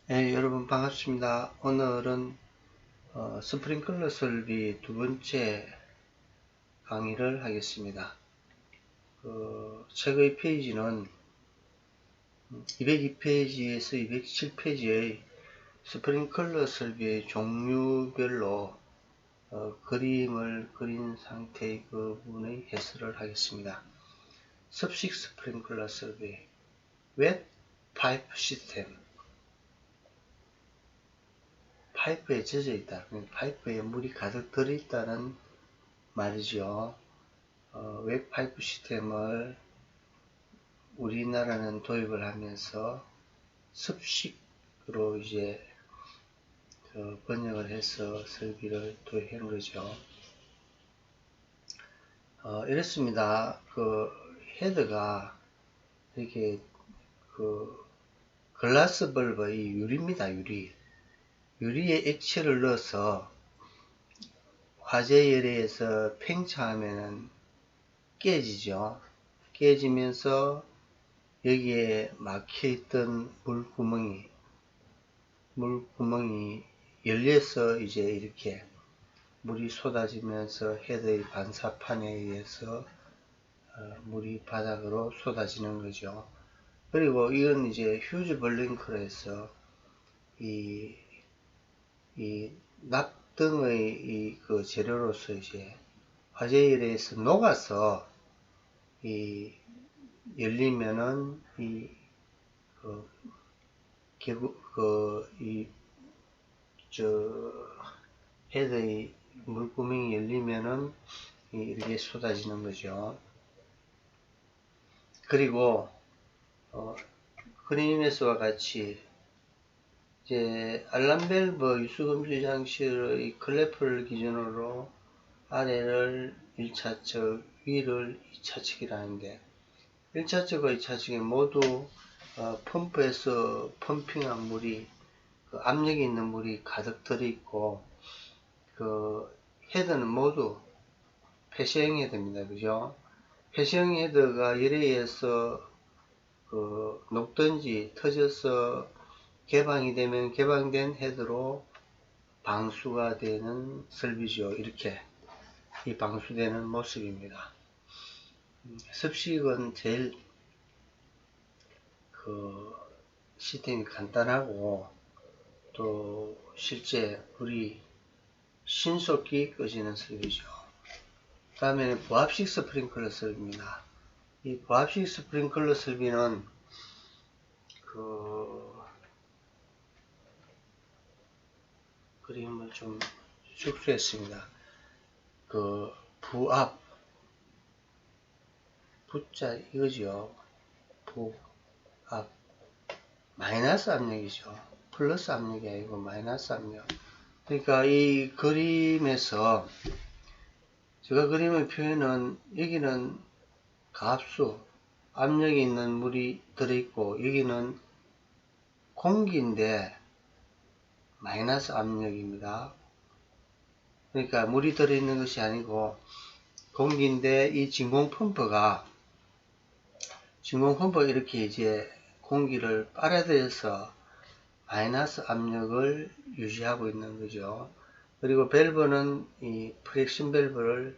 네, 여러분 반갑습니다. 오늘은 스프링클러 설비 두 번째 강의를 하겠습니다. 책의 페이지는 202페이지에서 207페이지의 스프링클러 설비의 종류별로 그림을 그린 상태의 그 부분의 해설을 하겠습니다. 습식 스프링클러 설비, 웹 파이프 시스템, 파이프에 젖어 있다. 파이프에 물이 가득 들어있다는 말이죠. 웹 파이프 시스템을 우리나라는 도입을 하면서 습식으로 이제 번역을 해서 설비를 도입한 거죠. 이렇습니다. 헤드가 이렇게 글라스 벌브, 이 유리입니다. 유리에 액체를 넣어서 화재열에서 팽창하면은 깨지죠. 깨지면서 여기에 막혀있던 물구멍이 열려서 이제 이렇게 물이 쏟아지면서 헤드의 반사판에 의해서 물이 바닥으로 쏟아지는 거죠. 그리고 이건 이제 휴즈 블링크로 해서 이 납등의 그 재료로서 이제 화재열에서 녹아서 열리면은 헤드의 물구멍이 열리면은 이렇게 쏟아지는 거죠. 그리고 그림에서와 같이 이제 알람밸브 유수금지 장치의 클래프를 기준으로 아래를 1차측, 위를 2차측이라는데 1차측과 2차측에 모두 펌프에서 펌핑한 물이 압력이 있는 물이 가득 들어있고 헤드는 모두 폐쇄형 헤드입니다. 그죠? 폐쇄형 헤드가 열에 의해서 녹든지 터져서 개방이 되면 개방된 헤드로 방수가 되는 설비죠. 이렇게 이 방수되는 모습입니다. 습식은 제일 시스템이 간단하고 또 실제 불이 신속히 꺼지는 설비죠. 다음에는 부합식 스프링클러 설비입니다. 이 부합식 스프링클러 설비는 그림을 좀 축소했습니다. 부압, 부자 이거죠. 부압, 마이너스 압력이죠. 플러스 압력이 아니고 마이너스 압력. 그러니까 이 그림에서 제가 그림의 표현은 여기는 가압수, 압력이 있는 물이 들어있고 여기는 공기인데 마이너스 압력입니다. 그러니까 물이 들어있는 것이 아니고 공기인데 이 진공 펌프가 이렇게 이제 공기를 빨아들여서 마이너스 압력을 유지하고 있는 거죠. 그리고 밸브는 이 프렉션 밸브를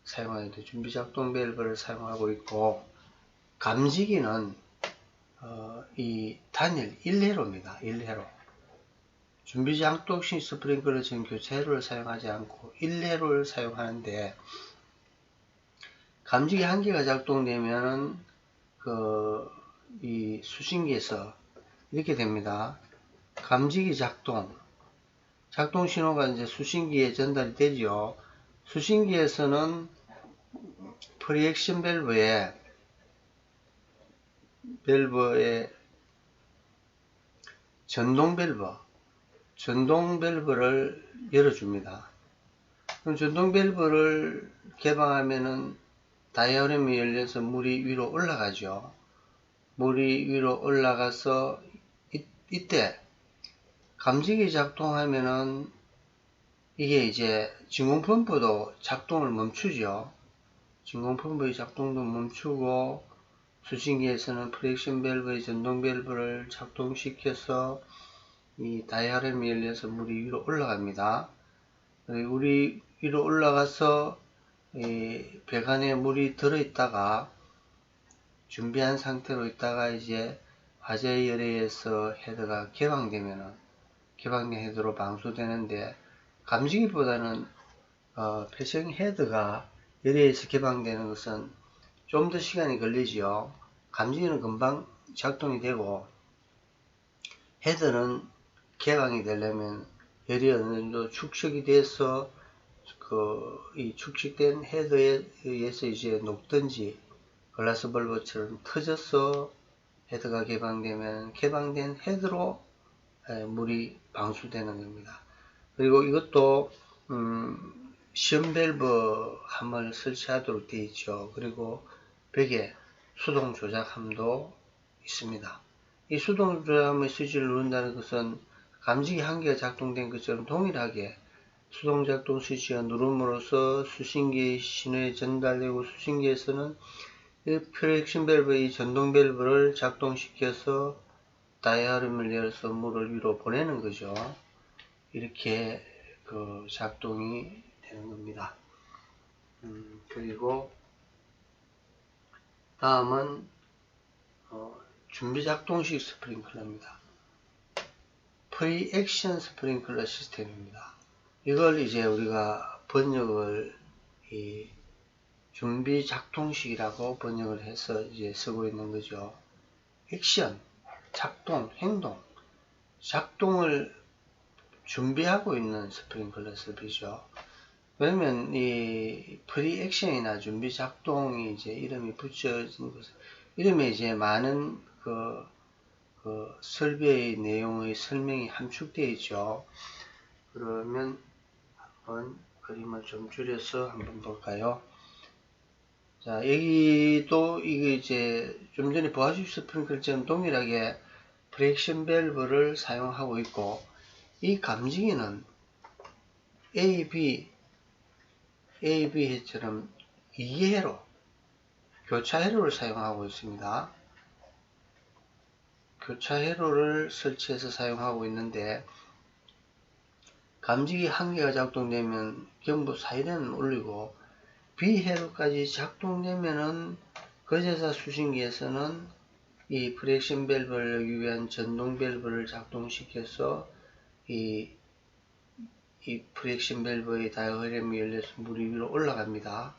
사용하게 돼 준비작동 밸브를 사용하고 있고 감지기는 이 단일 1회로입니다. 1회로. 준비작동식 스프링클러 전 교체로를 사용하지 않고 1회로를 사용하는데 감지기 한 개가 작동되면은 이 수신기에서 이렇게 됩니다. 감지기 작동 신호가 이제 수신기에 전달이 되죠. 수신기에서는 프리액션 밸브에 전동 밸브를 열어줍니다. 그럼 전동 밸브를 개방하면은 다이아프램이 열려서 물이 위로 올라가죠. 물이 위로 올라가서 이때 감지기 작동하면은 이게 이제 진공 펌프도 작동을 멈추죠. 진공 펌프의 작동도 멈추고 수신기에서는 프렉션 밸브의 전동 밸브를 작동시켜서 이 다이아램이 열려서 물이 위로 올라갑니다. 우리 위로 올라가서 배관에 물이 들어있다가 준비한 상태로 있다가 이제 화재 열에서 헤드가 개방되면은 개방된 헤드로 방수되는데, 감지기보다는 패싱 헤드가 열에서 개방되는 것은 좀 더 시간이 걸리지요. 감지기는 금방 작동이 되고, 헤드는 개방이 되려면 열이 어느 정도 축적이 돼서 이 축적된 헤드에 의해서 이제 녹든지 글라스 벌브처럼 터져서 헤드가 개방되면 개방된 헤드로 물이 방수되는 겁니다. 그리고 이것도 시험 밸브 함을 설치하도록 되어 있죠. 그리고 벽에 수동 조작함도 있습니다. 이 수동 조작함의 스위치를 누른다는 것은 감지기 한 개가 작동된 것처럼 동일하게 수동 작동 스위치가 누름으로써 수신기의 신호에 전달되고, 수신기에서는 이 프렉션 밸브의 전동 밸브를 작동시켜서 다이아름을 열어서 물을 위로 보내는 거죠. 이렇게 작동이 되는 겁니다. 그리고 다음은 준비 작동식 스프링클러입니다. 프리 액션 스프링클러 시스템입니다. 이걸 이제 우리가 번역을 준비 작동식이라고 번역을 해서 이제 쓰고 있는 거죠. 액션, 작동, 행동, 작동을 준비하고 있는 스프링클러 설비죠. 그러면 이 프리 액션이나 준비 작동이 이제 이름이 붙여진 것은, 이름에 이제 많은 설비의 내용의 설명이 함축되어 있죠. 그러면 한번 그림을 좀 줄여서 한번 볼까요? 자, 여기도 이게 이제 좀 전에 보아주신 스프링클러처럼 동일하게 프렉션 밸브를 사용하고 있고, 이 감지기는 AB처럼 2회로 교차 회로를 사용하고 있습니다. 교차 회로를 설치해서 사용하고 있는데, 감지기 한 개가 작동되면 경보 사이렌을 울리고, B회로까지 작동되면은 거제사 수신기에서는 이 프렉션 밸브를 열기 위한 전동 밸브를 작동시켜서 이 프렉션 밸브의 다이아그램이 열려서 물이 위로 올라갑니다.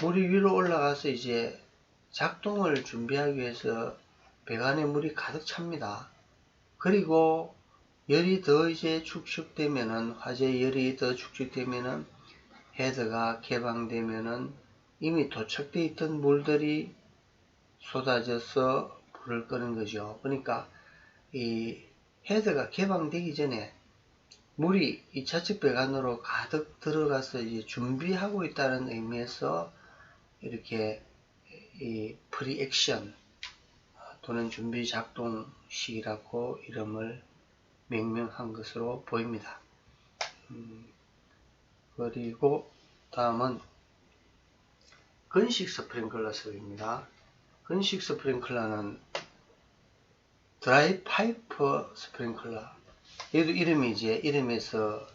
물이 위로 올라가서 이제 작동을 준비하기 위해서 배관에 물이 가득 찹니다. 그리고 열이 더 이제 축적되면은, 화재 열이 더 축적되면은 헤드가 개방되면은 이미 도착되어 있던 물들이 쏟아져서 불을 끄는 거죠. 그러니까 이 헤드가 개방되기 전에 물이 2차측 배관으로 가득 들어가서 이제 준비하고 있다는 의미에서 이렇게 이 프리 액션 또는 준비 작동식이라고 이름을 명명한 것으로 보입니다. 그리고 다음은 건식 스프링클러입니다. 건식 스프링클러는 드라이 파이프 스프링클러. 얘도 이름이 이제 이름에서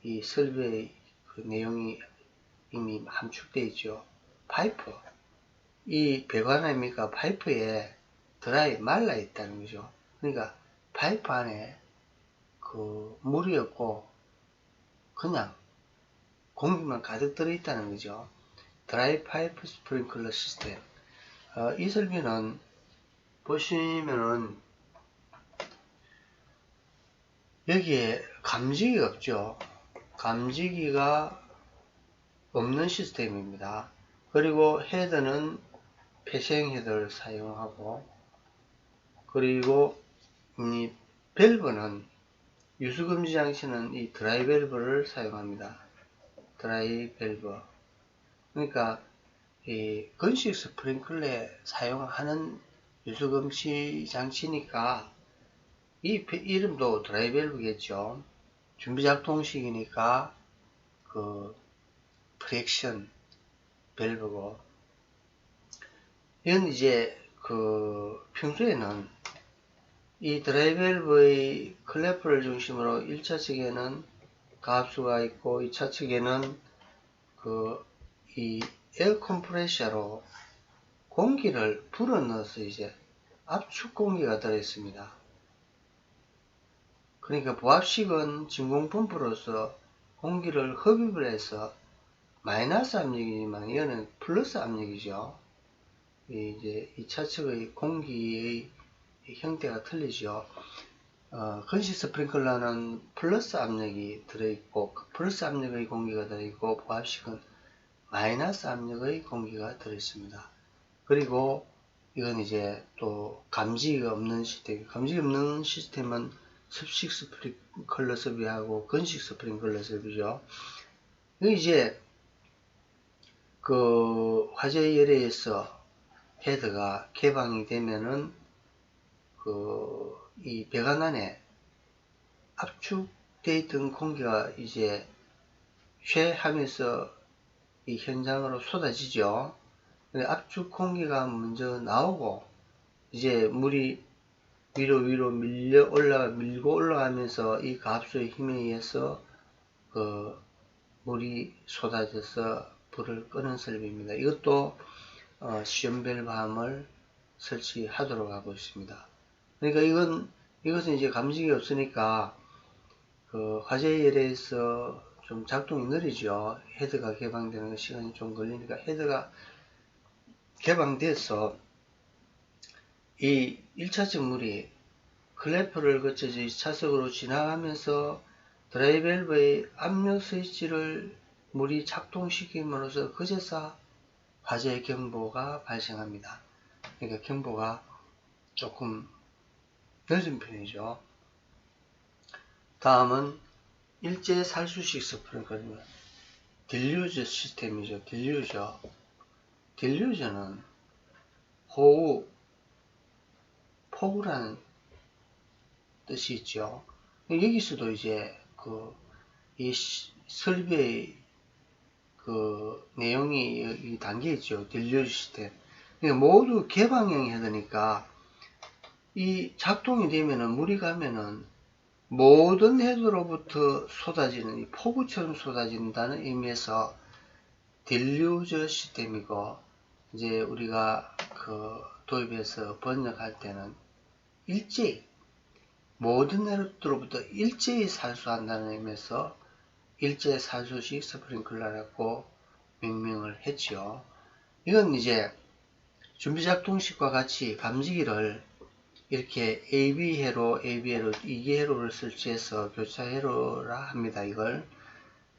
이 설비의 내용이 이미 함축되어 있죠. 파이프. 이 배관 아닙니까? 파이프에 드라이 말라 있다는 거죠. 그러니까 파이프 안에 물이 없고 그냥 공기만 가득 들어있다는 거죠. 드라이 파이프 스프링클러 시스템. 이 설비는 보시면은 여기에 감지기가 없죠. 감지기가 없는 시스템입니다. 그리고 헤드는 폐쇄형 헤드를 사용하고, 그리고 이 밸브는 유수금지 장치는 이 드라이 밸브를 사용합니다. 드라이 밸브. 그러니까 이 건식 스프링클러에 사용하는 유수금지 장치니까 이 이름도 드라이 밸브겠죠. 준비 작동식이니까 프렉션 밸브고, 이건 이제 평소에는 이 드라이밸브의 클래프를 중심으로 1차 측에는 가압수가 있고 2차 측에는 이 에어 컴프레셔로 공기를 불어넣어서 이제 압축 공기가 들어있습니다. 그러니까 부압식은 진공 펌프로서 공기를 흡입을 해서 마이너스 압력이지만 이거는 플러스 압력이죠. 이제 2차 측의 공기의 형태가 틀리죠. 건식 스프링클러는 플러스 압력이 들어있고 플러스 압력의 공기가 들어있고 부압식은 마이너스 압력의 공기가 들어있습니다. 그리고 이건 이제 또 감지기가 없는 시스템, 감지기 없는 시스템은 습식 스프링클러 섭이하고 건식 스프링클러 섭이죠. 이제 그 화재 예례에서 헤드가 개방이 되면은 이 배관 안에 압축되어 있던 공기가 이제 쇠하면서 이 현장으로 쏟아지죠. 압축 공기가 먼저 나오고 이제 물이 위로 밀고 올라가면서 이 가압수의 힘에 의해서 물이 쏟아져서 불을 끄는 설비입니다. 이것도 시험 밸브함을 설치하도록 하고 있습니다. 그러니까 이것은 이제 감지기 없으니까 화재 예례에서 좀 작동이 느리죠. 헤드가 개방되는 시간이 좀 걸리니까 헤드가 개방돼서 이 1차적 물이 클래프를 거쳐서 2차석으로 지나가면서 드라이밸브의 압력 스위치를 물이 작동시킴으로써 그제서 화재 경보가 발생합니다. 그러니까 경보가 조금 늦은 편이죠. 다음은 일제 살수식 스프링클러입니다. 딜류저 시스템이죠. 딜류저는 호우, 폭우라는 뜻이 있죠. 여기서도 이제 이 설비의 내용이 담겨 있죠. 딜류저 시스템. 그러니까 모두 개방형 헤드니까 이 작동이 되면은 물이 가면은 모든 헤드로부터 쏟아지는 이 폭우처럼 쏟아진다는 의미에서 딜류저 시스템이고, 이제 우리가 도입해서 번역할 때는 일제히 모든 헤드로부터 일제히 살수한다는 의미에서 일제 살수식 스프링클러라고 명명을 했죠. 이건 이제 준비작동식과 같이 감지기를 이렇게 AB회로, AB회로, 2개회로를 설치해서 교차회로라 합니다. 이걸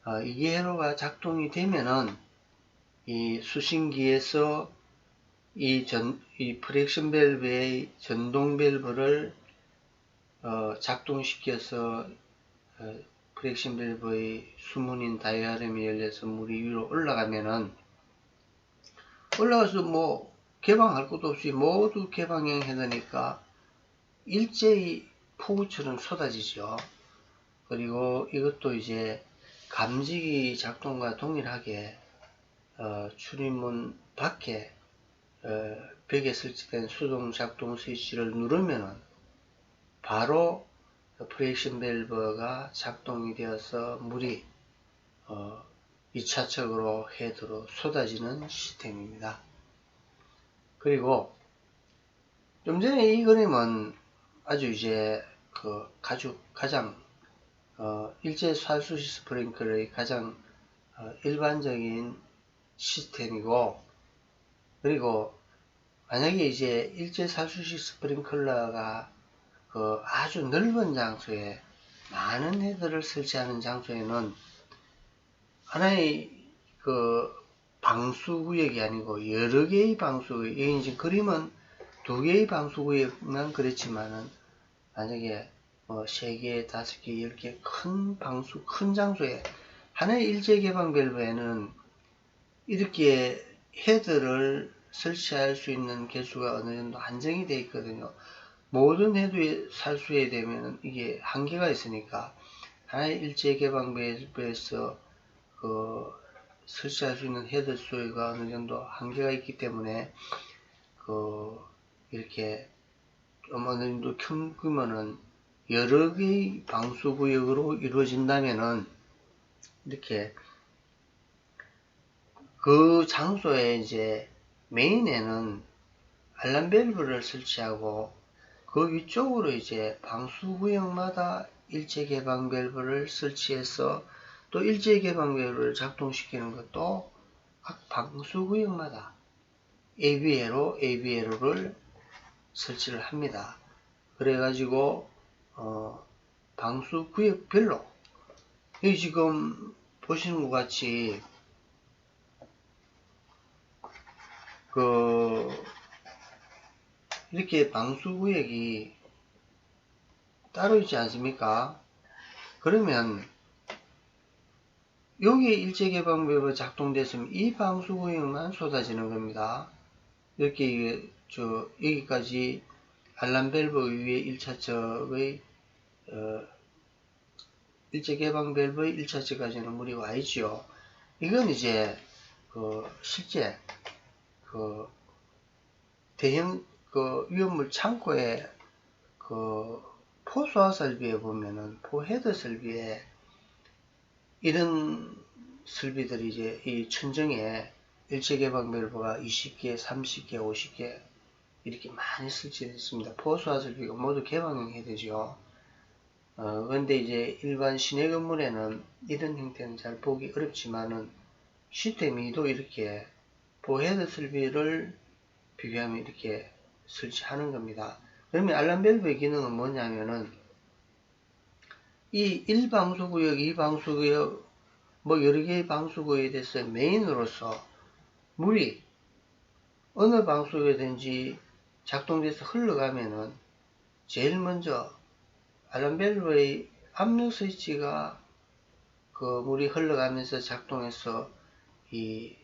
2개회로가 작동이 되면은 이 수신기에서 이 프렉션 밸브의 전동 밸브를 작동시켜서 프렉션 밸브의 수문인 다이아램이 열려서 물이 위로 올라가면은 올라가서 뭐 개방할 것도 없이 모두 개방형 헤드니까 일제히 폭우처럼 쏟아지죠. 그리고 이것도 이제 감지기 작동과 동일하게 출입문 밖에 벽에 설치된 수동 작동 스위치를 누르면은 바로 프렉션 밸브가 작동이 되어서 물이 2차적으로 헤드로 쏟아지는 시스템입니다. 그리고 좀 전에 이 그림은 아주 이제 가장 일제 살수식 스프링클러의 가장 일반적인 시스템이고, 그리고 만약에 이제 일제 살수식 스프링클러가 아주 넓은 장소에 많은 헤드를 설치하는 장소에는 하나의 방수구역이 아니고 여러 개의 방수구역, 여기 지금 그림은 2개의 방수구역만 그랬지만은 만약에 3개, 5개, 10개 큰 장소에 하나의 일제개방 밸브에는 이렇게 헤드를 설치할 수 있는 개수가 어느 정도 한정이 되어 있거든요. 모든 헤드에 살수해야 되면 이게 한계가 있으니까 하나의 일제개방 밸브에서 설치할 수 있는 헤드 수가 어느 정도 한계가 있기 때문에 이렇게 어느 정도 큰 규모는 여러 개의 방수구역으로 이루어진다면은 이렇게 그 장소에 이제 메인에는 알람 밸브를 설치하고 그 위쪽으로 이제 방수구역마다 일제 개방 밸브를 설치해서 또 일제 개방 밸브를 작동시키는 것도 각 방수구역마다 ABLO를 설치를 합니다. 그래가지고 방수구역별로 여기 지금 보시는 것 같이 이렇게 방수구역이 따로 있지 않습니까? 그러면 여기에 일제개방밸브 작동됐으면 이 방수구역만 쏟아지는 겁니다. 이렇게 여기까지 알람밸브 위에 1차적의 일제개방밸브의 1차적까지는 물이 와 있죠. 이건 이제 실제 대형 위험물 창고에 포소화 설비에 보면은 포헤더 설비에 이런 설비들이 이제 이 천정에 일체개방 밸브가 20개, 30개, 50개 이렇게 많이 설치되어 있습니다. 포소화 설비가 모두 개방해야 되죠. 그런데 이제 일반 시내 건물에는 이런 형태는 잘 보기 어렵지만은 시스템이도 이렇게 포헤더 설비를 비교하면 이렇게 설치하는 겁니다. 그러면 알람 밸브의 기능은 뭐냐면은 이 1방수구역, 2방수구역 뭐 여러 개의 방수구역에 대해서 메인으로서 물이 어느 방수구역이든지 작동돼서 흘러가면은 제일 먼저 알람 밸브의 압력 스위치가 물이 흘러가면서 작동해서 이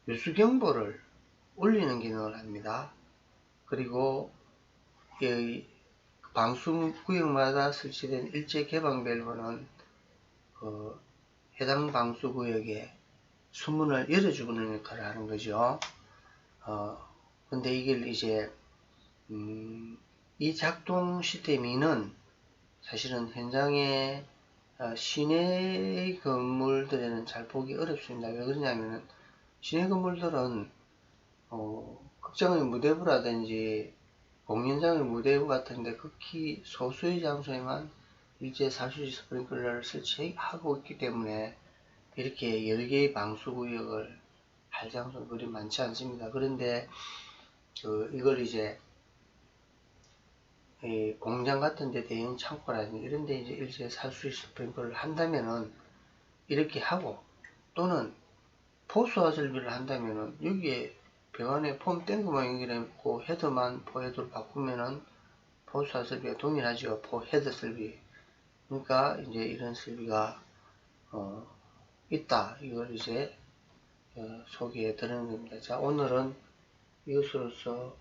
유수 경보를 올리는 기능을 합니다. 그리고 이 방수구역마다 설치된 일제 개방 밸브는 해당 방수구역에 수문을 열어주는 역할을 하는 거죠. 근데 이걸 이제 이 작동 시스템이는 사실은 현장에 시내 건물들에는 잘 보기 어렵습니다. 왜 그러냐면은 시내 건물들은 극장의 무대부라든지 공연장의 무대부 같은데 극히 소수의 장소에만 일제 살수시 스프링클러를 설치하고 있기 때문에 이렇게 여러 개의 방수구역을 할 장소는 그리 많지 않습니다. 그런데 이걸 이제 공장 같은데 대형 창고라든지 이런데 이제 일제 살수시 스프링클러를 한다면은 이렇게 하고 또는 포수화 설비를 한다면은 여기에 병안에 폼 땡그만 연결해놓고 헤더만 포헤더로 바꾸면은 포수화 설비가 동일하죠. 포헤더 설비. 그러니까 이제 이런 설비가 있다. 이걸 이제 소개해 드리는 겁니다. 자, 오늘은 이것으로서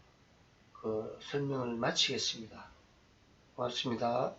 설명을 마치겠습니다. 고맙습니다.